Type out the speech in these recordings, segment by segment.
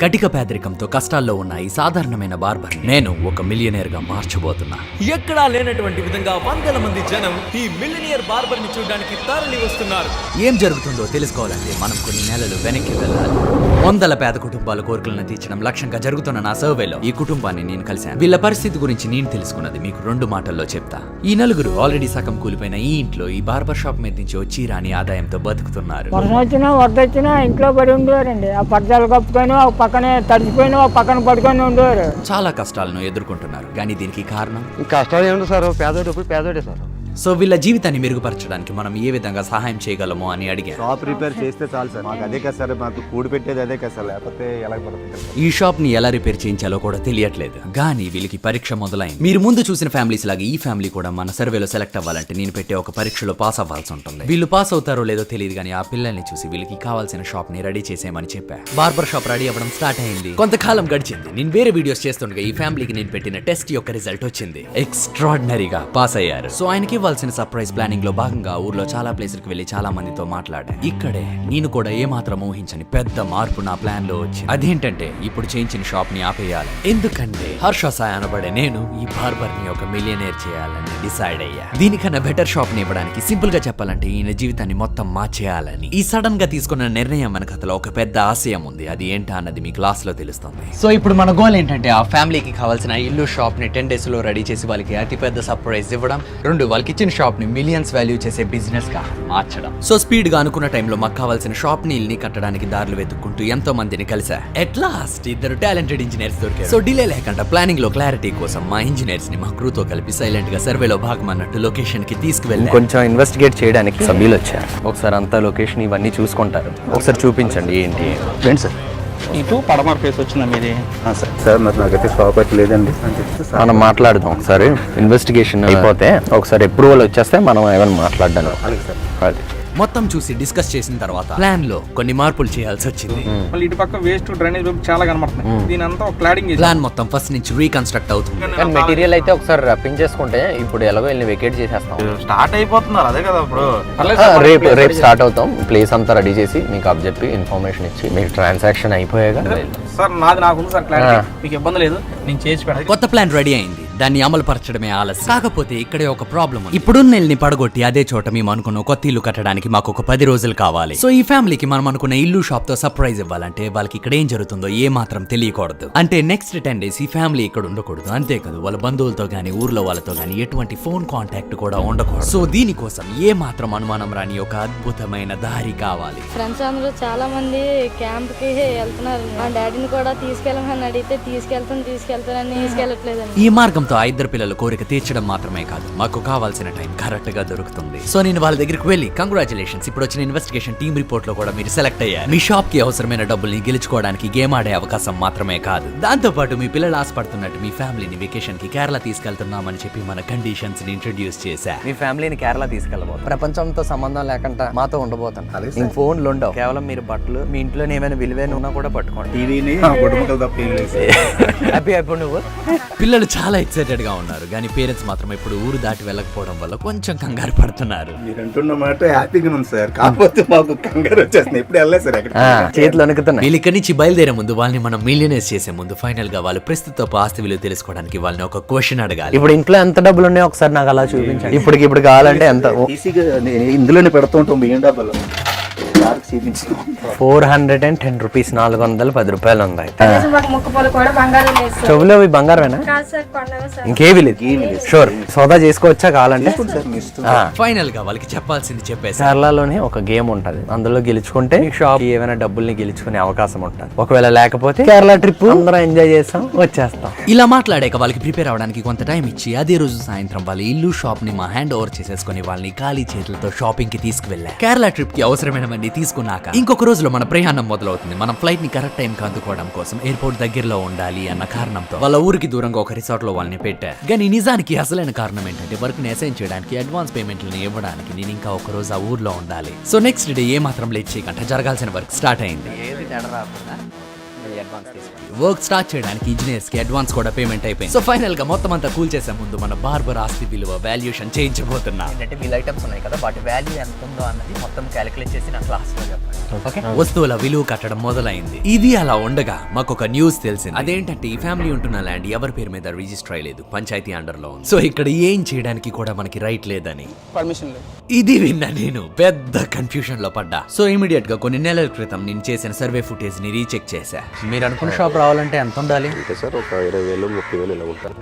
కటిక పేదరికంతో కష్టాల్లో ఉన్న ఈ సాధారణమైన బార్బర్ నేను ఒక మిలియనేర్ గా మార్చబోతున్నా. ఎక్కడా లేనటువంటి విధంగా వందల మంది జనం ఈ మిలియనియర్ బార్బర్ ని చూడడానికి తరలి వస్తున్నారు. ఏం జరుగుతుందో తెలుసుకోవాలంటే మనం కొన్ని నెలలు వెనక్కి వెళ్ళాలి. వందల పేద కుటుంబాల కోరికలను తీర్చడం లక్ష్యంగా జరుగుతున్న నా సర్వేలో ఈ కుటుంబాన్ని నేను కలిశాను. వీళ్ళ పరిస్థితి గురించి నేను తెలుసుకున్నది మీకు 2 మాటల్లో చెప్తా. ఈ నలుగురు ఆల్రెడీ సగం కూలిపోయిన ఈ ఇంట్లో ఈ బార్బర్ షాప్ మీద నుంచి వచ్చి రాని ఆదాయంతో బతుకుతున్నారు. వరదొచ్చినా ఇంట్లో పడి ఉండేవారండి. ఆ పర్దాలు కప్పుకొని పక్కనే తడిచిపోయిన పక్కన పడుకొని ఉండేవారు. చాలా కష్టాలను ఎదుర్కొంటున్నారు. కానీ దీనికి కారణం కష్టాలు ఏముంది సార్, పేదోడే సార్. సో వీళ్ళ జీవితాన్ని మెరుగుపరచడానికి మనం ఏ విధంగా సహాయం చేయగలమో అని అడిగాను. షాప్ రిపేర్ చేస్తే చాలు సార్, మాకు అదే కదా సార్, మాకు కూడి పెట్టేది అదే కదా సార్, లేకపోతే ఎలా పడుతుంది. ఈ షాప్ ని ఎలా రిపేర్ చేయించాలో కూడా తెలియట్లేదు. కానీ వీళ్ళకి పరీక్ష మొదలైంది. మీరు ముందు చూసిన ఫ్యామిలీస్ లాగా ఈ ఫ్యామిలీ కూడా మన సర్వేలో సెలెక్ట్ అవ్వాలంటే నేను పెట్టే ఒక పరీక్షలో పాస్ అవ్వాల్సి ఉంటుంది. వీళ్ళు పాస్ అవుతారో లేదో తెలియదు, కానీ ఆ పిల్లల్ని చూసి వీళ్ళకి కావాల్సిన షాప్ ని రెడీ చేసేయమని చెప్పా. బార్బర్ షాప్ రెడీ అవ్వడం స్టార్ట్ అయింది. కొంతకాలం గడిచింది. నేను వేరే వీడియోస్ చేస్తుండగా ఈ ఫ్యామిలీకి నేను పెట్టిన టెస్ట్ యొక్క రిజల్ట్ వచ్చింది. ఎక్స్ట్రాడినరీగా పాస్ అయ్యారు. సో ఆయనకి ఇవ్వాల్సిన సర్ప్రైజ్ ప్లానింగ్ లో భాగంగా ఊర్లో చాలా ప్లేసులకు వెళ్లి చాలా మందితో మాట్లాడా. ఇక్కడే నేను కూడా ఏమాత్రం ఊహించని పెద్ద మార్పు నా ప్లాన్ లో వచ్చింది. అదేంటంటే ఇప్పుడు చేయించిన షాప్ ని ఆపేయాలి. ఎందుకంటే హర్ష సాయ్ అనబడే నేను ఈ బార్బర్ ని ఒక మిలియనేర్ చేయాలని డిసైడ్ అయ్యా. దీనికన్నా బెటర్ షాప్ ని ఇవ్వడానికి సింపుల్ గా చెప్పాలంటే ఈయన జీవితాన్ని మొత్తం మార్చేయాలని. ఈ సడన్ గా తీసుకున్న నిర్ణయం వెనకతలో ఒక పెద్ద ఆశయం ఉంది. అది ఏంటా అన్నది మీ క్లాస్ లో తెలుస్తుంది. సో ఇప్పుడు మన గోల్ ఏంటంటే ఆ ఫ్యామిలీకి కావాల్సిన ఇల్లు షాప్ ని 10 days లో రెడీ చేసి వాళ్ళకి అతి పెద్ద సర్ప్రైజ్ ఇవ్వడం. 2 వాళ్ళకి ఇచ్చిన షాప్ ని మిలియన్స్ వాల్యూ చేసే బిజినెస్ గా మార్చడం. సో స్పీడ్ గా అనుకున్న టైంలో మాకు కావాల్సిన షాప్ ని ఇల్ని కట్టడానికి దారులు వెతుక్కుంటూ ఎంతో మందిని కలిసా. ఎట్ లాస్ట్ 2 టాలెంటెడ్ ఇంజనీర్స్ దొరికారు. సో డిలే లేకుండా ప్లానింగ్ లో క్లారిటీ కోసం మా ఇంజనీర్స్ ని మా క్రూతో కలిపి సైలెంట్ గా సర్వేలో భాగం అన్నట్టు లొకేషన్ కి తీసుకువెళ్ళి కొంచెం ఇన్వెస్టిగేట్ చేయడానికి సభ్యులు వచ్చారు. ఒకసారి అంతా లొకేషన్ ఇవన్నీ చూసుకుంటారు. ఒకసారి చూపించండి ఏంటి ఫ్రెండ్స్. ఇటు పడమర ఫేస్ వచ్చిందా మీది? సార్ మరి నాకైతే షాప్ అయితే లేదండి. మనం మాట్లాడదాం ఒకసారి. ఇన్వెస్టిగేషన్ అయిపోతే ఒకసారి అప్రూవల్ వచ్చేస్తే మనం ఏమైనా మాట్లాడడానికి. మొత్తం చూసి డిస్కస్ చేసిన తర్వాత ప్లాన్ లో కొన్ని మార్పులు చేయాల్సి వచ్చింది. మళ్ళీ ఇటు పక్క వేస్ట్ డ్రైనేజ్ చాలా కనబడుతుంది. దీని అంతా క్లాడింగ్ ప్లాన్ మొత్తం ఫస్ట్ నుంచి రీకన్స్ట్రక్ట్ అవుతుంది. కానీ మెటీరియల్ అయితే ఒకసారి రప్పించేసుకుంటే ఇప్పుడు ఎలాగో వెళ్ళి వెకేట్ చేసేస్తాం. స్టార్ట్ అయిపోతున్నారు అదే కదా ఇప్పుడు. రేపు స్టార్ట్ అవుతాం. ప్లేస్ అంతా రెడీ చేసి మీకు అప్ చెప్పి ఇన్ఫర్మేషన్ ఇచ్చి మీకు ట్రాన్సాక్షన్ అయిపోయాక సార్ నాకుంది సార్ క్లారిటీ, మీకు ఇబ్బంది లేదు, నేను చేసి పెడతాను. కొత్త ప్లాన్ రెడీ అయింది. దాన్ని అమలు పరచడమే ఆలస్యం. కాకపోతే ఇక్కడే ఒక ప్రాబ్లం. ఇప్పుడు నెల్ని పడగొట్టి అదే చోట మేము అనుకున్న కొత్త ఇల్లు కట్టడానికి మాకు ఒక 10 రోజులు కావాలి. సో ఈ ఫ్యామిలీకి మనం అనుకున్న ఇల్లు షాప్ తో సర్ప్రైజ్ ఇవ్వాలంటే వాళ్ళకి ఇక్కడ ఏం జరుగుతుందో ఏ మాత్రం తెలియకూడదు. అంటే నెక్స్ట్ 10 days ఈ ఫ్యామిలీ ఇక్కడ ఉండకూడదు. అంతేకాదు వాళ్ళ బంధువులతో గానీ ఊర్లో వాళ్ళతో గానీ ఎటువంటి ఫోన్ కాంటాక్ట్ కూడా ఉండకూడదు. సో దీనికోసం ఏ మాత్రం అనుమానం రాని ఒక అద్భుతమైన దారి కావాలి. ఫ్రెండ్స్ అందరూ చాలా మంది క్యాంప్ కి వెళ్తున్నారు. మా డాడీని కూడా తీసుకెళ్ళమని అడిగితే తీసుకెళ్తానని తీసుకెళ్ళట్లేదని. ఈ మార్గంతో ఆ 2 పిల్లల కోరిక తీర్చడం మాత్రమే కాదు, మాకు కావాల్సిన టైం కరెక్ట్ గా దొరుకుతుంది. సో నేను వాళ్ళ దగ్గరికి వెళ్ళి కంగ్రాచులేషన్స్, ఇప్పుడు వచ్చిన ఇన్వెస్టిగేషన్ టీమ్ రిపోర్ట్ లో కూడా మీరు సెలెక్ట్ అయ్యారు. మీ షాప్ కి అవసరమైన డబ్బుల్ని గెలుచుకోవడానికి గేమ్ ఆడే అవకాశం మాత్రమే కాదు, దాంతో పాటు మీ పిల్లలు ఆశపడుతున్నట్టు మీ ఫ్యామిలీని వెకేషన్ కి కేరళ తీసుకెళ్తున్నామని చెప్పి మన కండిషన్స్ ని ఇంట్రడ్యూస్ చేశా. మీ ఫ్యామిలీని కేరళ తీసుకెళ్ళబోతున్నారు. ప్రపంచంతో సంబంధం లేకుండా మాతో ఉండబోతున్నారు. ఇంక ఫోన్లు ఉండవు. కేవలం మీరు బట్టలు, మీ ఇంట్లో ఏమైనా విలువైన ఉన్నా కూడా పట్టుకోండి. హ్యాపీ అయిపో నువ్వు. పిల్లలు చాలా ఎక్సైటెడ్ గా ఉన్నారు, కానీ పేరెంట్స్ మాత్రం ఇప్పుడు ఊరు దాటి వెళ్ళకపోవడం వల్ల కొంచెం కంగారు పడుతున్నారు. మీరంటున్న మాట హ్యాపీగా ఉంది సార్, కాకపోతే మాకు కంగారు వచ్చేస్తుంది. ఎప్పుడు వెళ్ళలేదు సార్, చేతులు వణుకుతున్నాయి. వీళ్ళు ఇక్కడి నుంచి బయలుదేరే ముందు వాళ్ళని మనం మిలియనర్స్ చేసే ముందు ఫైనల్ గా వాళ్ళు ప్రస్తుత ఆస్తి విలువ తెలుసుకోవడానికి వాళ్ళని ఒక క్వశ్చన్ అడగాలి. ఇప్పుడు ఇంట్లో ఎంత డబ్బులు ఉన్నాయో ఒకసారి నాకు అలా చూపించండి. ఇప్పుడు కావాలంటే ఎంత ఇందులోనే పెడుతుంటాం. బియ్యం డబ్బాలు 410 రూపీస్, 410 రూపాయలు ఉంది. చెవులు అవి బంగారమేనా? ఇంకేవి లేదు. షూర్ సోదా చేసుకోవచ్చా కావాలంటే? ఫైనల్ గా వాళ్ళకి చెప్పాల్సింది చెప్పేసి. కేరళలోనే ఒక గేమ్ ఉంటది, అందులో గెలుచుకుంటే షాప్ ఏమైనా డబ్బుల్ని గెలుచుకునే అవకాశం ఉంటది. ఒకవేళ లేకపోతే కేరళ ట్రిప్ అందరం ఎంజాయ్ చేస్తాం, వచ్చేస్తాం. ఇలా మాట్లాడాక వాళ్ళకి ప్రిపేర్ అవడానికి కొంత టైం ఇచ్చి అదే రోజు సాయంత్రం వాళ్ళ ఇల్లు షాప్ ని మా హ్యాండ్ ఓవర్ చేసేసుకుని వాళ్ళని ఖాళీ చేతులతో షాపింగ్ కి తీసుకువెళ్ళా. కేరళ ట్రిప్ కి అవసరమైనవన్నీ తీసుకున్నాక ఇంకొక రోజులో మన ప్రయాణం మొదలవుతుంది. మనం ఫ్లైట్ ని కరెక్ట్ టైం కి అందుకోవడం కోసం ఎయిర్పోర్ట్ దగ్గరలో ఉండాలి అన్న కారణంతో వాళ్ళ ఊరికి దూరంగా ఒక రిసార్ట్ లో వాళ్ళని పెట్టారు. కానీ నిజానికి అసలైన కారణం ఏంటంటే వర్క్ ని అసైన్ చేయడానికి అడ్వాన్స్ పేమెంట్లను ఇవ్వడానికి నేను ఇంకా ఒక రోజు ఆ ఊర్లో ఉండాలి. సో నెక్స్ట్ డే ఏ మాత్రం లేట్ చేయకుండా జరగాల్సిన వర్క్ స్టార్ట్ అయింది. వర్క్ స్టార్ట్ చేయడానికి ఇంజనీర్స్ కి అడ్వాన్స్ కూడా పేమెంట్ అయిపోయింది. సో ఫైనల్ గా మొత్తం అంతా కూల్ చేసే ముందు మన బార్బర్ ఆస్తి విలువ వాల్యుయేషన్ చేయించబోతున్నా. ఏంటంటే వీళ్ళ ఐటమ్స్ ఉన్నాయి కదా, వాటి వాల్యూ ఎంత ఉందో అన్నది మొత్తం క్యాలిక్యులేట్ చేసి నా క్లాస్ లో చెప్పండి. వస్తువుల విలువ కట్టడం మొదలైంది. ఇది అలా ఉండగా మాకొక న్యూస్ తెలిసింది. అదేంటంటే ఈ ఫ్యామిలీ ఉంటున్న ల్యాండ్ ఎవరి పేరు మీద రిజిస్టర్ అయ్యలేదు, పంచాయతీ అండర్ లో ఉంది. సో ఇక్కడ ఏం చేయడానికి కూడా మనకి రైట్ లేదని పర్మిషన్ లేదు. ఇది విన్నా నేను పెద్ద కన్ఫ్యూషన్ లో పడ్డా. సో ఇమీడియట్ గా కొన్ని నెలల క్రితం నేను చేసిన సర్వే ఫుటేజ్ ని రీచెక్ చేశా. మీరు అనుకున్న షాప్ రావాలంటే ఎంత ఉండాలి? అంటే సార్ ఒక 20,000 30,000 ఇలా ఉంటారు.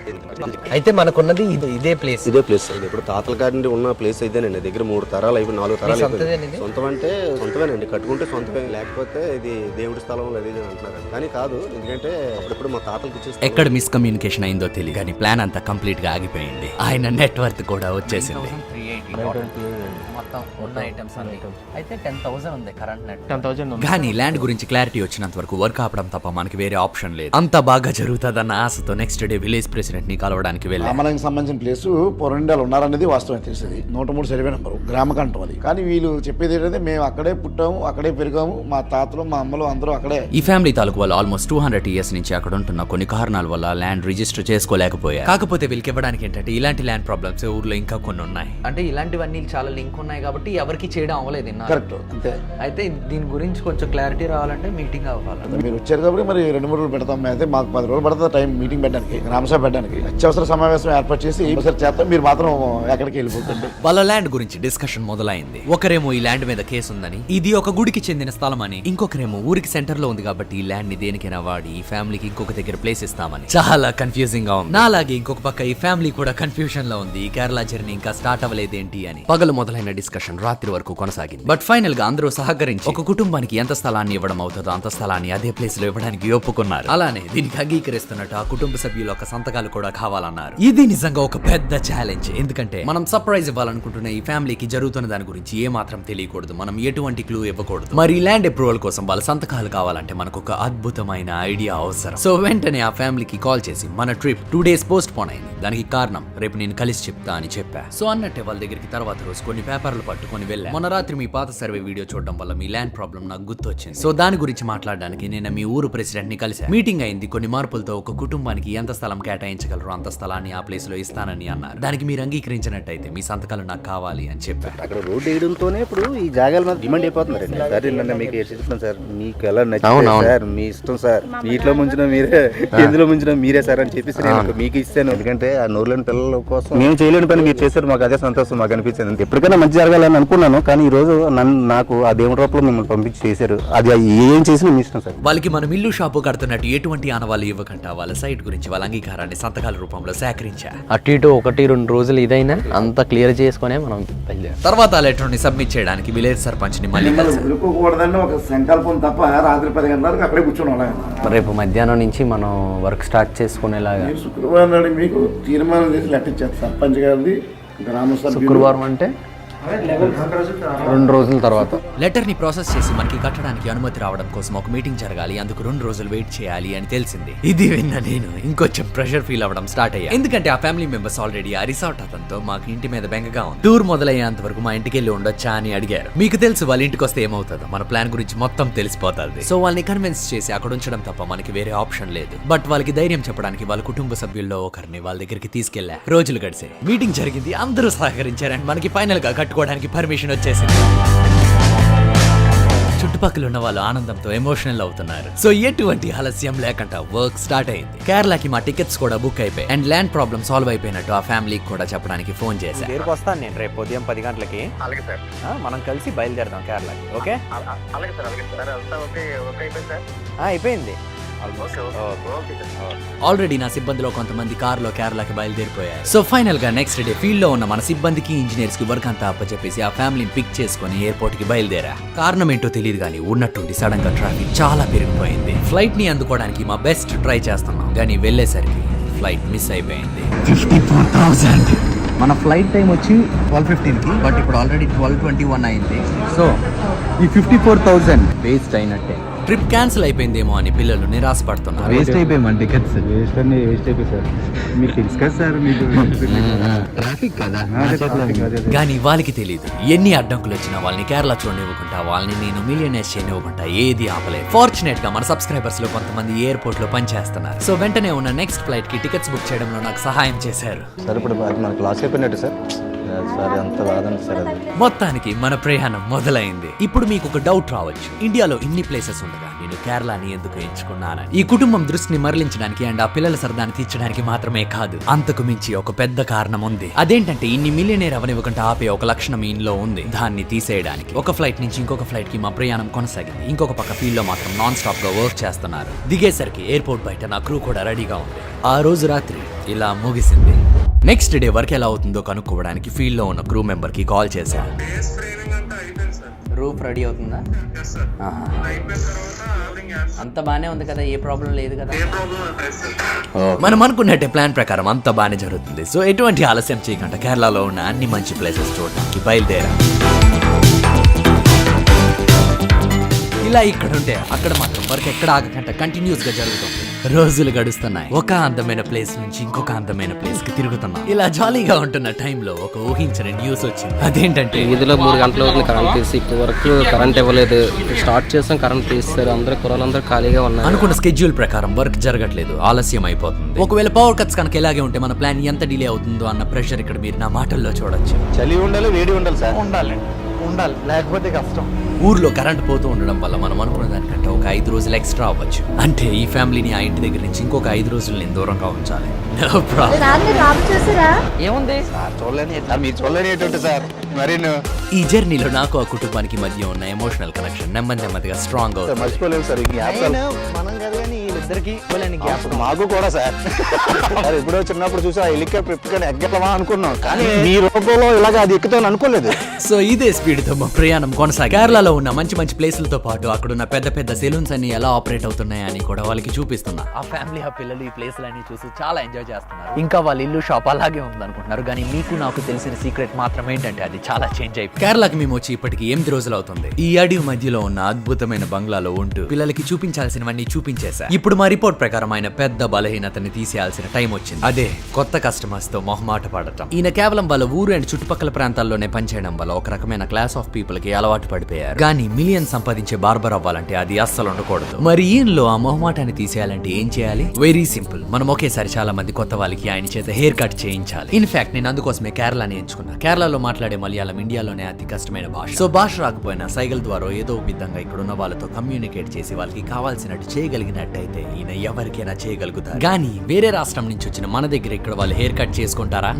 అయితే మనకున్నది ఇదే ప్లేస్. ఇదే ప్లేస్ సార్. ఇప్పుడు తాతల గారి నుండి ఉన్న ప్లేస్ ఇదేనండి. దగ్గర 3 తరాలు అయిపోయి 4 తరాలు సొంతదేనండి? సొంతం అంటే సొంతమేనండి, కట్టుకుంటే సొంతమే, లేకపోతే ఇది దేవుడి స్థలం అది ఇది అంటున్నారు. కానీ కాదు, ఎందుకంటే అప్పుడప్పుడు మా తాతలకు ఇచ్చేసి ఎక్కడ మిస్కమ్యూనికేషన్ అయిందో తెలియదు కానీ ప్లాన్ అంతా కంప్లీట్ గా ఆగిపోయింది. ఆయన నెట్వర్క్ కూడా వచ్చేసింది. మొత్తం ఉన్న ఐటమ్స్ అన్ని. అయితే 10,000 ఉంది కరెంట్ నెట్. 10,000 ఉంది. కానీ ల్యాండ్ గురించి క్లారిటీ వచ్చినంత వరకు వర్క్ ఆపడం తప్ప మనకి వేరే ఆప్షన్ లేదు. అంత బాగా జరుగుతుందన్న ఆశతో నెక్స్ట్ డే విలేజ్ ప్రెసిడెంట్ ని కలవడానికి వెళ్ళాం. రామలంకి సంబంధించిన ప్లేస్ పొరండాలు ఉన్నారనేది వాస్తవం తెలిసింది. 103 సర్వే నెంబరు గ్రామకంఠం అది. కానీ వీళ్ళు చెప్పేది ఏంటంటే మేము అక్కడే పుట్టాము, అక్కడే పెరిగాము, మా తాతలు మా అమ్మలు అందరూ అక్కడే. ఈ ఫ్యామిలీ తాలూకు వాళ్ళు ఆల్మోస్ట్ 200 ఇయర్స్ నుంచి అక్కడ ఉంటున్న కొన్ని కారణాల వల్ల ల్యాండ్ రిజిస్టర్ చేసుకోలేకపోయారు. కాకపోతే వీళ్ళకి ఇవ్వడానికి ఏంటంటే ఇలాంటి ల్యాండ్ ప్రాబ్లమ్స్ ఊర్లో ఇంకా కొన్ని ఉన్నాయి. అంటే ఇలాంటివన్నీ చాలా లింక్ ఉన్నాయి కాబట్టి ఎవరికి చేయడం అవ్వలేదు. కరెక్ట్ అంతే. అయితే దీని గురించి కొంచెం క్లారిటీ రావాలంటే మీటింగ్ అవ్వాలి. మీరు వచ్చారు కాబట్టి మరి 2-3 రోజులు పెడతాం. అయితే మాకు 10 రోజులు పడుతుంది టైం మీటింగ్ పెట్టడానికి, గ్రామసభ పెట్టడానికి. అత్యవసర సమావేశం ఏర్పాటు చేసి ఒకసారి చేస్తాం. మీరు మాత్రం ఎక్కడికి వెళ్ళిపోతుంది. వాళ్ళ ల్యాండ్ గురించి డిస్కషన్ మొదలైంది. ఒకరేమో ఈ ల్యాండ్ మీద కేసు ఉందని, ఇది ఒక గుడికి చెందిన స్థలం అని, ఇంకొకరేమో ఊరికి సెంటర్ లో ఉంది కాబట్టి ఈ ల్యాండ్ ని దేనికైనా వాడి ఈ ఫ్యామిలీకి ఇంకొక దగ్గర ప్లేస్ ఇస్తామని. చాలా కన్ఫ్యూజింగ్ గా ఉంది. నాలాగే ఇంకొక పక్క ఈ ఫ్యామిలీ కూడా కన్ఫ్యూజన్ లో ఉంది. ఈ కేరళ జర్నీ ఇంకా స్టార్ట్ అవ్వలేదేంటి అని. పగలు మొదలైన డిస్కషన్ రాత్రి వరకు కొనసాగింది. బట్ ఫైనల్ గా అందరూ సహకరించి ఒక కుటుంబానికి ఎంత స్థలాన్ని ఇవ్వడం అవుతుందో అంత స్థలాన్ని అదే ప్లేస్ లో ఇవ్వడానికి ఒప్పుకున్నారు. అలానే దీనికి అంగీకరిస్తున్నట్టు ఆ కుటుంబ సభ్యుల యొక్క సంతకాలు కూడా కావాలన్నారు. ఇది నిజంగా ఒక పెద్ద ఛాలెంజ్. ఎందుకంటే మనం సర్ప్రైజ్ ఇవ్వాలనుకుంటున్న ఈ ఫ్యామిలీకి జరుగుతున్న దాని గురించి ఏ మాత్రం తెలియకూడదు. మనం ఎటువంటి క్లూ ఇవ్వకూడదు. మరి ల్యాండ్ అప్రూవల్ కోసం వాళ్ళ సంతకాలు కావాలంటే మనకు ఒక అద్భుతమైన ఐడియా అవసరం. సో వెంటనే ఆ ఫ్యామిలీకి కాల్ చేసి మన ట్రిప్ 2 days పోస్ట్ పోన్ అయింది. దానికి కారణం రేపు నేను కలిసి చెప్తా అని చెప్పా. సో అన్నట్టే వాళ్ళ దగ్గరికి తర్వాత రోజు కొన్ని పేపర్లు పట్టుకొని వెళ్ళా. మొన్న రాత్రి మీ పాత సర్వే వీడియో చూడడం వల్ల మీ ల్యాండ్ ప్రాబ్లం నాకు గుర్తొచ్చింది. సో దాని గురించి మాట్లాడడానికి నేను మీ ఊరు ప్రెసిడెంట్ ని కలిసా. మీటింగ్ అయింది. కొన్ని మార్పులతో ఒక కుటుంబానికి ఎంత స్థలం కేటాయించగలరో అంత స్థలాన్ని ఆ ప్లేస్ లో ఇస్తానని అన్నారు. దానికి మీరు అంగీకరించినట్టయితే మీ సంతకాలు నాకు కావాలి అని చెప్పా. అక్కడ రోడ్డు వేయడంతోనే ఇప్పుడు ఈ జాగాల మీద డిమాండ్ అయిపోతున్నారండి. సార్ నిన్న మీకు చెప్తున్నాను సార్, మీకు ఎలా నచ్చింది సార్, మీ ఇష్టం సార్, నీటిలో ముంచిన మీరే, ఎందులో ముంచిన మీరే సార్ అని చెప్పేసి నేను మీకు ఇస్తాను. ఎందుకంటే ఆ నోరులేని పిల్లల కోసం మేము చేయలేని పని మీరు చేశారు. మాకు అదే సంతోషం మాకు అనిపించింది. ఎప్పటికైనా మంచి జరగాలని అనుకున్నాను. కానీ ఈ రోజు నాకు ఆ దేవుడి రూపంలో మిమ్మల్ని పంపించి చేశారు. అది ఏం చేసినా మీ ఇష్టం సార్. వాళ్ళకి మనం ఇల్లు షాపు కడుతున్నట్టు ఎటువంటి ఆనవాళ్ళు ఇవ్వకుండా వాళ్ళ సైట్ గురించి వాళ్ళ అంగీకారాన్ని సంతకాల రూపంలో సేకరించా. అటు ఇటు 1-2 రోజులు ఇదైనా అంతా క్లియర్ చేసుకునే మనం తర్వాత ఆ లెటర్ ని సబ్మిట్ చేయడానికి విలేజ్ సర్పంచ్ ని మళ్ళీ వెళ్ళిపోకూడదని ఒక సంకల్పం తప్ప రాత్రి 10 గంటలకు అక్కడే కూర్చొని రేపు మధ్యాహ్నం నుంచి మనం వర్క్ స్టార్ట్ చేసుకునేలాగా. శుక్రవారం నాడు మీకు తీర్మానం చేసి లెటర్ ఇచ్చారు సర్పంచ్ గారిది, గ్రామ సభ్యులు. శుక్రవారం అంటే 2 రోజుల తర్వాత లెటర్ ని ప్రాసెస్ చేసి మనకి కట్టడానికి అనుమతి రావడం కోసం ఒక మీటింగ్ జరగాలి. అందుకు 2 రోజులు వెయిట్ చేయాలి అని తెలిసింది. ఇది విన్న నేను ఇంకొంచెం ప్రెషర్ ఫీల్ అవ్వడం స్టార్ట్ అయ్యా. ఎందుకంటే ఆ ఫ్యామిలీ మెంబర్స్ ఆల్రెడీ ఆ రిసార్ట్ అతనితో మాకు ఇంటి మీద బెంగగా ఉంది. టూర్ మొదలయ్యేంత వరకు మా ఇంటికి వెళ్ళి ఉండొచ్చా అని అడిగారు. మీకు తెలుసు వాళ్ళ ఇంటికి వస్తే ఏమవుతుందో, మన ప్లాన్ గురించి మొత్తం తెలిసిపోతుంది. సో వాళ్ళని కన్విన్స్ చేసి అక్కడ ఉంచడం తప్ప మనకి వేరే ఆప్షన్ లేదు. బట్ వాళ్ళకి ధైర్యం చెప్పడానికి వాళ్ళ కుటుంబ సభ్యుల్లో ఒకరిని వాళ్ళ దగ్గరికి తీసుకెళ్లా. రోజులు గడిచాయి, మీటింగ్ జరిగింది, అందరూ సహకరించారు. అండ్ మనకి ఫైనల్ గా కట్టుకోవడానికి పర్మిషన్ వచ్చేసింది. చుట్టుపక్కల ఉన్న వాళ్ళు ఆనందంతో ఎమోషనల్ అవుతున్నారు. సో ఎటువంటి ఆలస్యం లేకుండా వర్క్ స్టార్ట్ అయింది. కేరళకి మా టికెట్స్ కూడా బుక్ అయిపోయి అండ్ ల్యాండ్ ప్రాబ్లమ్ సాల్వ్ అయిపోయినట్టు ఆ ఫ్యామిలీకి కూడా చెప్పడానికి ఫోన్ చేశాను. దగ్గరకు వస్తాను నేను రేపు ఉదయం 10 గంటలకి. అలాగే సార్, మనం కలిసి బయలుదేరదాం కేరళకి. ఓకే అలాగే సార్, అలాగే సార్. ఓకే అయిపోయింది సార్. అయిపోయింది. ఆల్రెడీ నా సిబ్బందిలో కొంతమంది కారులో కేరళకి బయలుదేరిపోయారు. సో ఫైనల్ గా నెక్స్ట్ డే ఫీల్డ్ లో ఉన్న మన సిబ్బందికి ఇంజనీర్స్ కి వర్క్ అంతా అప్పచెప్పేసి ఆ ఫ్యామిలీని పిక్ చేసుకుని ఎయిర్పోర్ట్ కి బయలుదేరా. కారణం ఏంటో తెలియదు కానీ ఉన్నట్టుండి సడన్ గా ట్రాఫిక్ చాలా పెరిగిపోయింది. ఫ్లైట్ ని అందుకోవడానికి మా బెస్ట్ ట్రై చేస్తున్నాం కానీ వెళ్ళేసరికి ఫ్లైట్ మిస్ అయిపోయింది. 54,000. మన ఫ్లైట్ టైం వచ్చి 12:15కి, బట్ ఇప్పుడు ఆల్రెడీ 12:21 అయింది. సో ఈ 54,000 వేస్ట్ అయినట్టే. ట్రిప్ క్యాన్సిల్ అయిపోయిందేమో అని పిల్లలు నిరాశపడుతున్నారు. వేస్ట్ అయిపోయాయి టికెట్స్. వేస్ట్ అయిపోయి సార్. మీకు తెలుసు కదా సార్, మీకు ట్రాఫిక్ కదా. కానీ వాళ్ళకి తెలియదు ఎన్ని అడ్డంకులు వచ్చినా వాళ్ళని కేరళ చూడనివ్వకుండా, వాళ్ళని నేను మిలియనర్స్ చేయనివ్వకుండా ఏది ఆపలేదు. ఫార్చునేట్ గా మన సబ్స్క్రైబర్స్ లో కొంతమంది ఎయిర్పోర్ట్ లో పనిచేస్తున్నారు. సో వెంటనే ఉన్న నెక్స్ట్ ఫ్లైట్ కి టికెట్స్ బుక్ చేయడంలో నాకు సహాయం చేశారు. సార్ ఇప్పుడు అది మనకు లాస్ అయిపోయినట్టు సార్. సార్ అంత బాధండి సార్ అది. మొత్తానికి మన ప్రయాణం మొదలైంది. ఇప్పుడు మీకు ఒక డౌట్ రావచ్చు, ఇండియాలో ఇన్ని ప్లేసెస్ ఉండగా నేను కేరళని ఎందుకు ఎంచుకున్నానని. ఈ కుటుంబం దృష్టిని మరలించడానికి అండ్ ఆ పిల్లల సరదాన్ని తీర్చడానికి మాత్రమే కాదు, అంతకు మించి ఒక పెద్ద కారణం ఉంది. అదేంటంటే ఇన్ని మిలియనేర్ అవనివ్వకుండా ఆపే ఒక లక్షణం ఇంట్లో ఉంది. దాన్ని తీసేయడానికి ఒక ఫ్లైట్ నుంచి ఇంకొక ఫ్లైట్ కి మా ప్రయాణం కొనసాగింది. ఇంకొక పక్క ఫీల్డ్ లో మాత్రం నాన్ స్టాప్ గా వర్క్ చేస్తున్నారు. దిగేసరికి ఎయిర్పోర్ట్ బయట నా క్రూ కూడా రెడీగా ఉంది. ఆ రోజు రాత్రి ఇలా ముగిసింది. నెక్స్ట్ డే వర్క్ ఎలా అవుతుందో కనుక్కోవడానికి ఫీల్డ్ లో ఉన్న క్రూ మెంబర్ కి కాల్ చేశాను. రూఫ్ రెడీ అవుతుందా? అంత బానే ఉంది కదా, ఏ ప్రాబ్లం లేదు కదా. మనం అనుకున్నట్టే ప్లాన్ ప్రకారం అంత బాగానే జరుగుతుంది. సో ఎటువంటి ఆలస్యం చేయకుండా కేరళలో ఉన్న అన్ని మంచి ప్లేసెస్ చూడడానికి బయలుదేరా. ఇలా ఇక్కడ ఉంటే అక్కడ మాత్రం వర్క్ ఎక్కడ ఆగకుండా కంటిన్యూస్ గా జరుగుతుంది. రోజులు గడుస్తున్నాయి. ఒక అందమైన ప్లేస్ నుంచి ఇంకొక అందమైన ప్లేస్ కి తిరుగుతున్నాం. ఇలా జాలీగా ఉంటున్న టైంలో ఒక ఊహించని న్యూస్ వచ్చింది. అదేంటంటే వీధిలో 3 గంటల వరకు కరెంట్ తీసి ఇప్పుడు వరకు కరెంట్ ఇవ్వలేదు. స్టార్ట్ చేసాం, కరెంట్ తీస్తారు. అందరూ కుర్రాళ్ళందరూ ఖాళీగా ఉన్నారు. అనుకున్న స్కెడ్యూల్ ప్రకారం వర్క్ జరగట్లేదు, ఆలస్యం అయిపోతుంది. ఒకవేళ పవర్ కట్స్ కనుక ఇలాగే ఉంటే మన ప్లాన్ ఎంత డిలే అవుతుందో అన్న ప్రెషర్ ఇక్కడ మీరు నా మాటల్లో చూడొచ్చు. చలి ఉండాలి, వేడి ఉండాలి సార్. ఉండాలి, లేకపోతే కష్టం. ఊర్లో కరెంట్ పోతూ ఉండడం వల్ల మనం అనుకున్న దానికంటే ఒక 5 రోజులు ఎక్స్ట్రా అవ్వచ్చు. అంటే ఈ ఫ్యామిలీని ఆ ఇంటి దగ్గర నుంచి ఇంకొక 5 రోజులు నేను దూరంగా ఉంచాలి. ఏముంది చూడలేని సార్, మీరు చూడలేని ఏంటంటే సార్ మరి ఈ జర్నీలో నాకు ఆ కుటుంబానికి మధ్య ఉన్న ఎమోషనల్ కనెక్షన్ నెమ్మదిగా స్ట్రాంగ్ అవుతుంది. మర్చిపోలేము సార్. మనం కాదు కానీ వీళ్ళిద్దరికి మాకు కూడా సార్ ఎప్పుడో చిన్నప్పుడు చూసి ఆ హెలికాప్టర్ ఎప్పుడైనా ఎగ్గలమా అనుకున్నాం, కానీ మీ రూపంలో ఇలాగ అది ఎక్కుతాను అనుకోలేదు. సో ఇదే స్పీడ్ తో మా ప్రయాణం కొనసాగి కేరళలో ఉన్న మంచి ప్లేసులతో పాటు అక్కడ ఉన్న పెద్ద సెలూన్స్ అన్ని ఎలా ఆపరేట్ అవుతున్నాయని కూడా వాళ్ళకి చూపిస్తున్నా. ఆ ఫ్యామిలీ ఆ పిల్లలు ఈ ప్లేస్లన్నీ చూసి చాలా ఎంజాయ్ చేస్తున్నారు. ఇంకా వాళ్ళ ఇల్లు షాప్ అలాగే ఉంది అనుకుంటున్నారు. కానీ మీకు నాకు తెలిసిన సీక్రెట్ మాత్రం ఏంటంటే అది చాలా చేంజ్ అయిపోయింది. కేరళకి మేము వచ్చి ఇప్పటికి 8 రోజులు అవుతుంది. ఈ అడవి మధ్యలో ఉన్న అద్భుతమైన బంగ్లాలో ఉంటూ పిల్లలకి చూపించాల్సినవన్నీ చూపించేశా. ఇప్పుడు మా రిపోర్ట్ ప్రకారం ఆయన పెద్ద బలహీనతని తీసేయాల్సిన టైం వచ్చింది. అదే కొత్త కస్టమర్స్ తో మొహమాట పడటం. ఈయన కేవలం వాళ్ళ ఊరు అండ్ చుట్టుపక్కల ప్రాంతాల్లోనే పనిచేయడం వల్ల ఒక రకమైన క్లాస్ ఆఫ్ పీపుల్ కి అలవాటు పడిపోయారు. కానీ మిలియన్ సంపాదించే బార్బర్ అవ్వాలంటే అది అస్సలు ఉండకూడదు. మరి ఈయనలో ఆ మొహమాటాన్ని తీసేయాలంటే ఏం చేయాలి? Very simple. మనం ఒకేసారి చాలా మంది కొత్త వాళ్ళకి ఆయన చేత హెయిర్ కట్ చేయించాలి. ఇన్ఫాక్ట్ నేను అందుకోసమే కేరళని ఎంచుకున్నా. కేరళలో మాట్లాడే మలయాళం ఇండియాలోనే అతి కష్టమైన భాష. సో భాష రాకపోయినా సైగల ద్వారా ఏదో విధంగా ఇక్కడున్న వాళ్ళతో కమ్యూనికేట్ చేసి వాళ్ళకి కావాల్సినట్టు చేయగలిగినట్టయితే ఈయన ఎవరికైనా చేయగలుగుతారు. కానీ వేరే రాష్ట్రం నుంచి వచ్చిన మన దగ్గర ఇక్కడ వాళ్ళు హెయిర్ కట్ చేసుకుంటారా?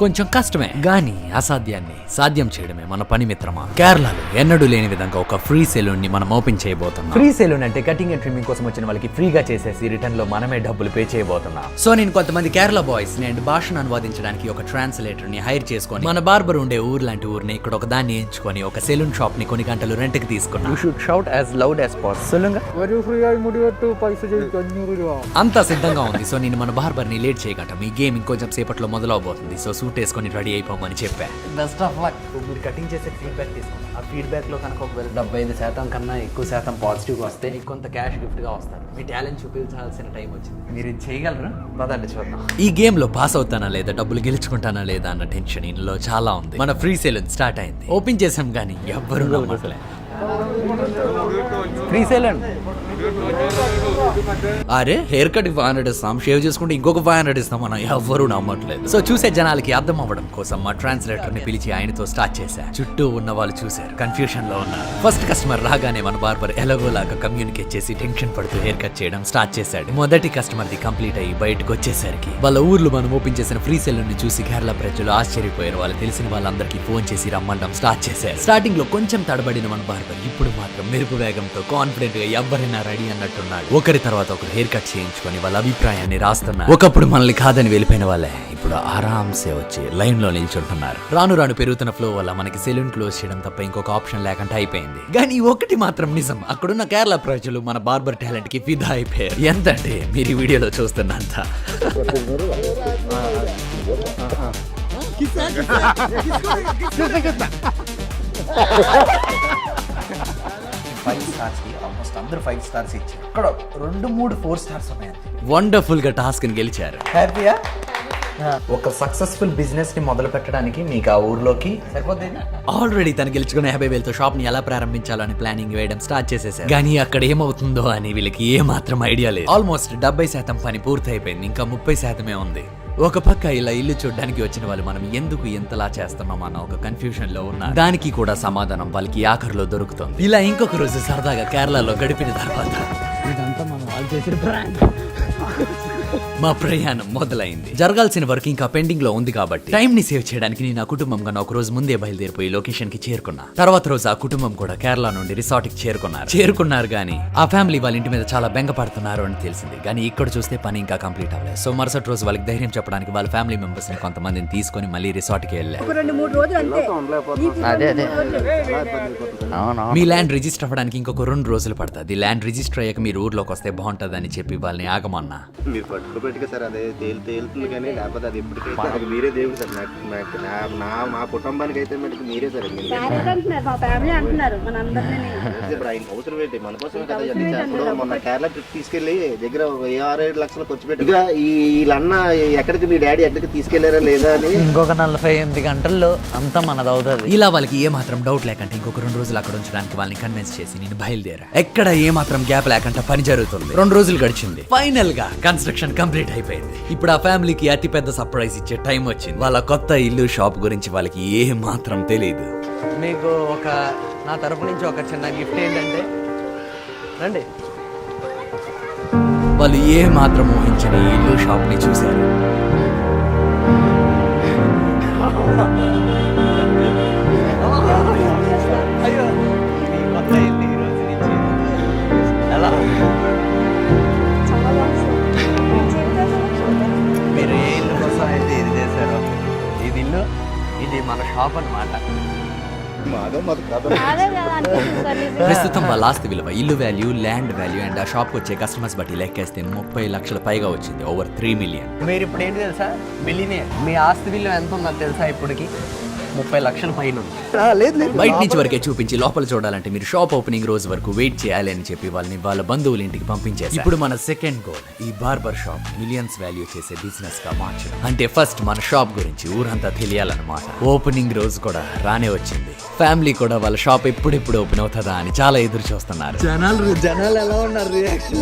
కొంచెం కష్టమే. కానీ అసాధ్యాన్ని సాధ్యం చేయడమే మన పని మిత్రమా. కేరళలో ఎన్నడూ లేని విధంగా ఒక ఫ్రీ సెలూన్ ని మనం ఓపెన్ చేయబోతున్నాం. ఫ్రీ సెలూన్ అంటే కటింగ్ అండ్ ట్రిమ్మింగ్ కోసం వచ్చిన వాళ్ళకి ఫ్రీగా చేసేసి రిటర్న్ లో మనమే డబ్బులు పే చేయబోతున్నాం. సో నేను కొంతమంది కేరళ బాయ్స్ ని అండ్ భాషను అనువాదించడానికి ఒక ట్రాన్స్లేటర్ ని హైర్ చేసుకొని మన బార్బర్ ఉండే ఊరు లాంటి ఊరిని ఇక్కడ ఒక దాన్ని ఎంచుకొని ఒక సెలూన్ షాప్ ని కొన్ని గంటలు రెంట్ కి తీసుకున్నాం. You should shout as loud as possible. అంతా సిద్ధంగా ఉంది. సో నేను మన బార్బర్ ని లేట్ చేయగట మీ గేమ్ ఇంకొంచెం సేపట్లో మొదలవబోతుంది. సో సూట్ వేసుకొని రెడీ అయిపోమని చెప్పా. Best of luck. మీరు కటింగ్ చేసే ఫీడ్బ్యాక్ తీసుకోండి. ఆ ఫీడ్బ్యాక్ లో కనుక 75% కన్నా ఎక్కువ శాతం పాజిటివ్ వస్తే మీకు కొంత క్యాష్ గిఫ్ట్ గా వస్తారు. మీ టాలెంట్ చూపించాల్సిన టైం వచ్చింది. మీరు ఇది చేయగలరా? పదండి చూద్దాం. ఈ గేమ్ లో పాస్ అవుతానా లేదా, డబ్బులు గెలుచుకుంటానా లేదా అన్న టెన్షన్ ఇందులో చాలా ఉంది. మన ఫ్రీ సెలూన్ స్టార్ట్ అయింది. ఓపెన్ చేసాం కానీ ఎవ్వరూ నమ్మట్లే. ఫ్రీ సెలూన్ అరే హెయిర్ కట్ 500 ఇస్తాం, షేవ్ చేసుకుంటే ఇంకొక 500 ఇస్తాం మనం ఎవ్వరూ నమ్మట్లేదు. సో చూసే జనాలకి అర్థం అవ్వడం కోసం మా ట్రాన్స్లేటర్ ని పిలిచి ఆయనతో స్టార్ట్ చేశా. చుట్టూ ఉన్న వాళ్ళు చూశారు, కన్ఫ్యూషన్ లో ఉన్నారు. ఫస్ట్ కస్టమర్ రాగానే మన బార్బర్ ఎలాగోలాగా కమ్యూనికేట్ చేసి టెన్షన్ పడుతూ హెయిర్ కట్ చేయడం స్టార్ట్ చేశాడు. మొదటి కస్టమర్ ది కంప్లీట్ అయ్యి బయటకు వచ్చేసరికి వాళ్ళ ఊర్లో మనం ఓపెన్ చేసిన ఫ్రీ సెలూన్ ని చూసి కేరళ ప్రజలు ఆశ్చర్యపోయారు. వాళ్ళు తెలిసిన వాళ్ళందరికీ ఫోన్ చేసి రమ్మండం స్టార్ట్ చేశారు. స్టార్టింగ్ లో కొంచెం తడబడిన మన బార్బర్ ఇప్పుడు మాత్రం మెరుపు వేగంతో కాన్ఫిడెంట్ గా ఎవరైనా రెడీ అన్నట్టున్నాడు. ఒకరి తర్వాత ఒకరు హెయిర్ కట్ చేయించుకొని వాళ్ళ అభిప్రాయాన్ని రాస్తున్నారు. ఒకప్పుడు మనల్ని కాదని వెళ్ళిపోయిన వాళ్ళే ఇప్పుడు ఆరాంసే వచ్చి లైన్ లో నిల్చుంటున్నారు. రాను రాను పెరుగుతున్న ఫ్లో వల్ల మనకి సెలూన్ క్లోజ్ చేయడం తప్ప ఇంకొక ఆప్షన్ లేకుండా అయిపోయింది. కానీ ఒకటి మాత్రం నిజం, అక్కడున్న కేరళ ప్రజలు మన బార్బర్ టాలెంట్ కి ఫిదా అయిపోయారు. ఎంతంటే మీరు ఈ వీడియోలో చూస్తున్నంత. 5 స్టార్స్కి ఆల్మోస్ట్ అందరూ 5 స్టార్స్ ఇచ్చారు. ఇక్కడ 2-3 4 స్టార్స్ ఉన్నాయి. వండర్ఫుల్ గా టాస్క్ ని గెలిచారు. హ్యాపీయా? ఒక సక్సెస్ఫుల్ బిజినెస్ ని మొదలు పెట్టడానికి మీకు ఆ ఊర్లోకి సరిపోతుంది. ఆల్రెడీ తను గెలుచుకున్న 50,000తో షాప్ ని ఎలా ప్రారంభించాలని ప్లానింగ్ వేయడం స్టార్ట్ చేసేసారు. కానీ అక్కడ ఏమవుతుందో అని వీళ్ళకి ఏ మాత్రం ఐడియా లేదు. ఆల్మోస్ట్ 70% పని పూర్తయిపోయింది, ఇంకా 30% ఉంది. ఒక పక్క ఇలా ఇల్లు చూడడానికి వచ్చిన వాళ్ళు మనం ఎందుకు ఎంతలా చేస్తున్నాం అన్న ఒక కన్ఫ్యూజన్ లో ఉన్నారు. దానికి కూడా సమాధానం వాళ్ళకి ఆఖరిలో దొరుకుతుంది. ఇలా ఇంకొక రోజు సరదాగా కేరళలో గడిపిన తర్వాత ఇదంతా మనం వాళ్ళు చేసిన ప్రాంక్. మా ప్రయాణం మొదలైంది. జరగాల్సిన వర్క్ ఇంకా పెండింగ్ లో ఉంది కాబట్టి టైం ని సేవ్ చేయడానికి నేను ఆ కుటుంబంగా ఒక రోజు ముందే బయలుదేరిపోయి లొకేషన్ కి చేరుకున్నా. తర్వాత రోజు ఆ కుటుంబం కూడా కేరళ నుండి రిసార్ట్ కి చేరుకున్నారు గానీ ఆ ఫ్యామిలీ వాళ్ళ ఇంటి మీద చాలా బెంగ పడుతున్నారు అని తెలిసింది. కానీ ఇక్కడ చూస్తే పని ఇంకా కంప్లీట్ అవ్వలేదు. సో మరుసటి రోజు వాళ్ళకి ధైర్యం చెప్పడానికి వాళ్ళ ఫ్యామిలీ మెంబర్స్ ని కొంతమందిని తీసుకొని మళ్ళీ రిసార్ట్ కి వెళ్ళారు. మీ ల్యాండ్ రిజిస్టర్ అవ్వడానికి ఇంకొక 2 రోజులు పడుతుంది. ల్యాండ్ రిజిస్టర్ అయ్యాక మీరు ఊర్లోకి వస్తే బాగుంటుందని చెప్పి వాళ్ళని ఆగమన్నా. మీరు పట్టుకోబెట్టుగా సార్ అదే తేలుతుంది కానీ లేకపోతే అది ఎప్పటికైతే అది మీరే దేవుడు సార్. మా కుటుంబానికి అయితే మటుకు మీరే సార్. అవసరం ఏంటి మన కోసం కదా. ఇప్పుడు మొన్న కేరళ ట్రిప్ తీసుకెళ్లి దగ్గర 6-7 లక్షలు ఖర్చు పెట్టి ఇక వీళ్ళన్న ఎక్కడికి మీ డాడీ ఎక్కడికి తీసుకెళ్లారా లేదా అని ఇంకొక 48 గంటల్లో అంతా మనది అవుతుంది. ఇలా వాళ్ళకి ఏ మాత్రం డౌట్ లేకంటే ఇంకొక 2 రోజులు అక్కడ ఉంచడానికి వాళ్ళని కన్విన్స్ చేసి నేను బయలుదేరా. ఎక్కడ ఏ మాత్రం గ్యాప్ లేకుండా పని జరుగుతుంది. 2 రోజులు గడిచింది. ఫైనల్ గా కన్స్ట్రక్షన్ కంప్లీట్ అయిపోయింది. ఇప్పుడు ఆ ఫ్యామిలీకి అతి పెద్ద సర్ప్రైజ్ ఇచ్చే టైం వచ్చింది. వాళ్ళ కొత్త ఇల్లు షాప్ గురించి వాళ్ళకి ఏ మాత్రం తెలియదు. మీకు నా తరపు నుంచి ఒక చిన్న గిఫ్ట్ ఏంటంటే రండి. వాళ్ళు ఏ మాత్రం ఊహించని ఇల్లు షాప్ ని చూశారు. అయ్యో మీ కొత్త ఇల్లు ఈ రోజు నుంచి ఎలా మీరు ఏ ఇల్లు కోసం అయితే ఇది చేశారో ఇది ఇల్లు, ఇది మన షాప్ అన్నమాట. ప్రస్తుతం వాళ్ళ ఆస్తి విలువ, ఇల్లు వాల్యూ, ల్యాండ్ వాల్యూ అండ్ ఆ షాప్ వచ్చే కస్టమర్స్ బట్టి లెక్కేస్తే 30 లక్షల పైగా వచ్చింది. Over 3 million. మీరు ఇప్పుడు ఏంటి తెలుసా, మిలియనియర్. మీ ఆస్తి విలువ ఎంత ఉందో తెలుసా? ఇప్పటికి 30 లక్షల పైన ఉంది. బయట నుంచి వరకే చూపించి లోపల చూడాలంటే మీరు షాప్ ఓపెనింగ్ రోజు వరకు వెయిట్ చేయాలి అని చెప్పి వాళ్ళని వాళ్ళ బంధువుల ఇంటికి పంపించారు. ఇప్పుడు మన సెకండ్ గోల్ ఈ బార్బర్ షాప్ మిలియన్స్ వాల్యూ చేసే బిజినెస్ గా మార్చడం. అంటే ఫస్ట్ మన షాప్ గురించి ఊరంతా తెలియాలన్నమాట. ఓపెనింగ్ రోజు కూడా రానే వచ్చింది. ఫ్యామిలీ కూడా వాళ్ళ షాప్ ఎప్పుడెప్పుడు ఓపెన్ అవుతుందా అని చాలా ఎదురు చూస్తున్నారు. జనాలు ఎలా ఉన్నారు రియాక్షన్?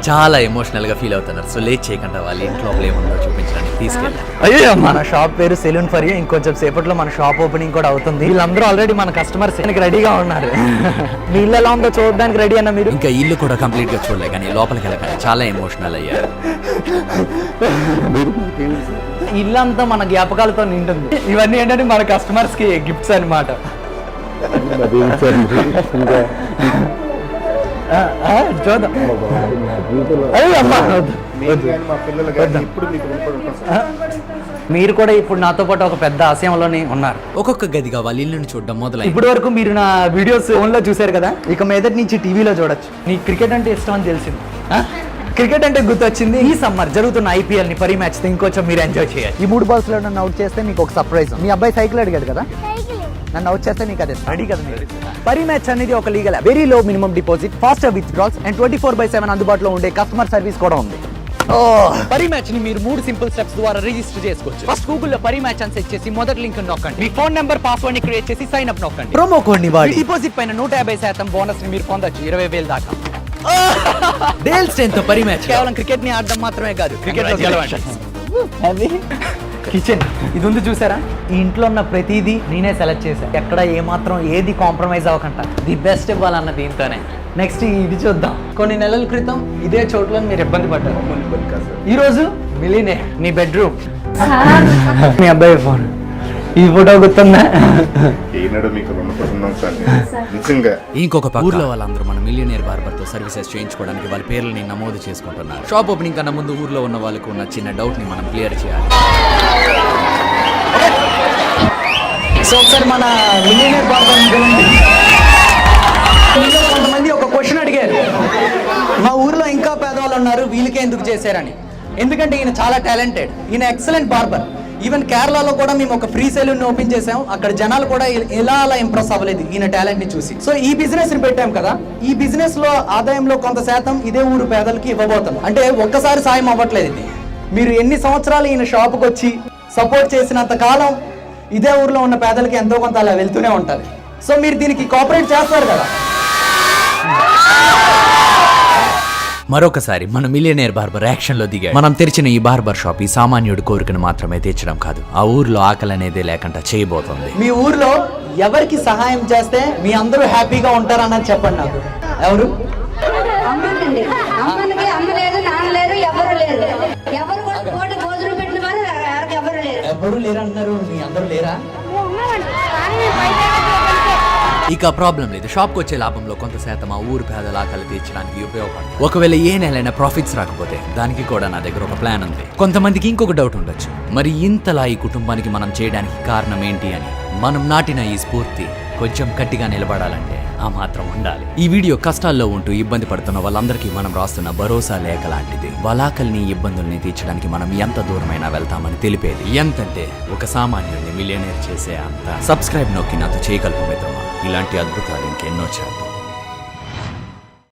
చాలా ఎమోషనల్ గా ఫీల్ అవుతున్నారు. సో లేట్ చేయకుండా వాళ్ళ ఇంట్లో ఏముందో చూపించడానికి తీసుకెళ్ళారు. అయ్యో మన షాప్ పేరు సెలూన్ ఫర్ యూ. ఇంకొంచెం సేపట్లో మన షాప్ ఓపెనింగ్ కూడా అవుతుంది. వీళ్ళందరూ ఆల్రెడీ మన కస్టమర్స్ రెడీగా ఉన్నారు. మీ ఇల్లు ఎలా ఉందో చూడడానికి రెడీ అన్న మీరు? ఇంకా ఇల్లు కూడా కంప్లీట్ గా చూడలే కానీ లోపలికి వెళ్ళగానే చాలా ఎమోషనల్ అయ్యారు. ఇల్లంతా మన జ్ఞాపకాలతో నింటుంది. ఇవన్నీ ఏంటంటే మన కస్టమర్స్ కి గిఫ్ట్స్ అన్నమాట. మీరు కూడా ఇప్పుడు నాతో పాటు ఒక పెద్ద ఆశయంలోనే ఉన్నారు. ఒక్కొక్క గదిగా వాళ్ళ ఇల్లుని చూడడం మొదలైంది. ఇప్పటి వరకు మీరు నా వీడియోస్ ఫోన్ లో చూసారు కదా, ఇక మీదటి నుంచి టీవీలో చూడొచ్చు. నీకు క్రికెట్ అంటే ఇష్టం అని తెలిసింది. క్రికెట్ అంటే గుర్తొచ్చింది. ఈ సమ్మర్ జరుగుతున్న IPL ని పరి మ్యాచ్ ఇంకొంచెం మీరు ఎంజాయ్ చేయాలి. ఈ 3 బాల్స్ లో నన్ను అవుట్ చేస్తే మీకు ఒక సర్ప్రైజ్. మీ అబ్బాయి సైకిల్ అడిగాడు కదా, నన్ను అవుట్ చేస్తే నీకు అదే రెడీ కదా. మీరు పరి మ్యాచ్ అనేది ఒక legal, very low minimum deposit, faster withdrawals and 24/7 అందుబాటులో ఉండే కస్టమర్ సర్వీస్ కూడా ఉంది. పరి మ్యాచ్ ని మీరు 3 సింపుల్ స్టెప్స్ ద్వారా రిజిస్టర్ చేసుకోవచ్చు. ఫస్ట్ గూగుల్లో పరి మ్యాచ్ అని సెర్చ్ చేసి మొదటి లింక్ నొక్కండి. మీ ఫోన్ నెంబర్, పాస్వర్డ్ ని క్రియేట్ చేసి సైన్ అప్ నొక్కండి. ప్రోమో కోడ్ ని వాడి డిపాజిట్ పైన 150% బోనస్ ని మీరు పొందొచ్చు, 20,000 దాకా. డేల్ స్ట్రెంత్ తో పరి మ్యాచ్ కేవలం క్రికెట్ ని ఆడడం మాత్రమే కాదు, క్రికెట్ కిచెన్ ఇది ఉంది చూసారా? ఈ ఇంట్లో ఉన్న ప్రతిదీ నేనే సెలెక్ట్ చేశాను. ఎక్కడ ఏమాత్రం ఏది కాంప్రమైజ్ అవ్వకుండా ది బెస్ట్ ఇవ్వాలన్న దీంతోనే. నెక్స్ట్ ఇది చూద్దాం. కొన్ని నెలల క్రితం ఇదే చోట్ల మీరు ఇబ్బంది పడ్డారు. ఈ రోజు మిలినే నీ బెడ్రూమ్, మీ అబ్బాయి ఫోన్. ఈ ఫోటో గుర్తుందా? ఇంకొక ఊర్లో వాళ్ళందరూ మన మిలియనియర్ బార్బర్ తో సర్వీసెస్ చేయించుకోవడానికి వాళ్ళ పేర్లని నమోదు చేసుకుంటున్నారు. షాప్ ఓపెనింగ్ కన్నా ముందు ఊర్లో ఉన్న వాళ్ళకు ఉన్న చిన్న డౌట్ ని మనం క్లియర్ చేయాలి. సో ఒకసారి మన మిలియనియర్ బార్బర్ కొంతమంది ఒక క్వశ్చన్ అడిగారు, మా ఊర్లో ఇంకా పేదవాళ్ళు ఉన్నారు, వీళ్ళకే ఎందుకు చేశారని. ఎందుకంటే ఈయన చాలా టాలెంటెడ్, ఈయన ఎక్సలెంట్ బార్బర్. ఈవెన్ కేరళలో కూడా మేము ఒక ఫ్రీ సెలూన్ ఓపెన్ చేసాం. అక్కడ జనాలు కూడా ఎలా అలా ఇంప్రెస్ అవ్వలేదు ఈయన టాలెంట్ ని చూసి. సో ఈ బిజినెస్ ని పెట్టాం కదా, ఈ బిజినెస్ లో ఆదాయంలో కొంత శాతం ఇదే ఊరు పేదలకి ఇవ్వబోతాం. అంటే ఒక్కసారి సాయం అవ్వట్లేదు ఇది. మీరు ఎన్ని సంవత్సరాలు ఈయన షాపుకి వచ్చి సపోర్ట్ చేసినంత కాలం ఇదే ఊర్లో ఉన్న పేదలకి ఎంతో కొంత అలా వెళ్తూనే ఉంటుంది. సో మీరు దీనికి కోఆపరేట్ చేస్తారు కదా. మరొకసారి మన మిలియనేర్ బార్బర్ యాక్షన్ లో దిగాడు. మనం తెరిచిన ఈ బార్బర్ షాప్ ఈ సామాన్యుడి కోరికను మాత్రమే తీర్చడం కాదు, ఆ ఊర్లో ఆకలి అనేదే లేకుండా చేయబోతోంది. మీ ఊర్లో ఎవరికి సహాయం చేస్తే మీ అందరూ హ్యాపీగా ఉంటారన్నది చెప్పండి నాకు. ఎవరు? అమ్మనండి. అమ్మనికి అమ్మ లేదు, నాన్న లేరు, ఎవరు లేరు. ఎవరు కూడా కోటి భోజనం పెట్టిన వారు ఎవరు లేరు. ఎవరు లేరు అంటున్నారు, మీ అందరూ లేరా? ఇక ప్రాబ్లం లేదు. షాప్కి వచ్చే లాభంలో కొంత శాతం ఆ ఊరు పేదల ఆకలి తీర్చడానికి ఉపయోగపడుతుంది. ఒకవేళ ఏ నెలైనా ప్రాఫిట్స్ రాకపోతే దానికి కూడా నా దగ్గర ఒక ప్లాన్ ఉంది. కొంతమందికి ఇంకొక డౌట్ ఉండొచ్చు, మరి ఇంతలా ఈ కుటుంబానికి మనం చేయడానికి కారణం ఏంటి అని. మనం నాటిన ఈ స్ఫూర్తి కొంచెం గట్టిగా నిలబడాలంటే ఆ మాత్రం ఉండాలి. ఈ వీడియో కష్టాల్లో ఉంటూ ఇబ్బంది పడుతున్న వాళ్ళందరికీ మనం రాస్తున్న భరోసా లేఖ లాంటిది. వాళ్ళ ఆకలిని ఇబ్బందుల్ని తీర్చడానికి మనం ఎంత దూరమైనా వెళ్తామని తెలిపేది. ఎంతంటే ఒక సామాన్యుడిని మిలియనేర్ చేసే అంత. సబ్స్క్రైబ్ నొక్కి నాతో చేయగలుపు మిత్రమా. ఇలాంటి అద్భుతాలు ఇంకెన్నో చేద్దాం.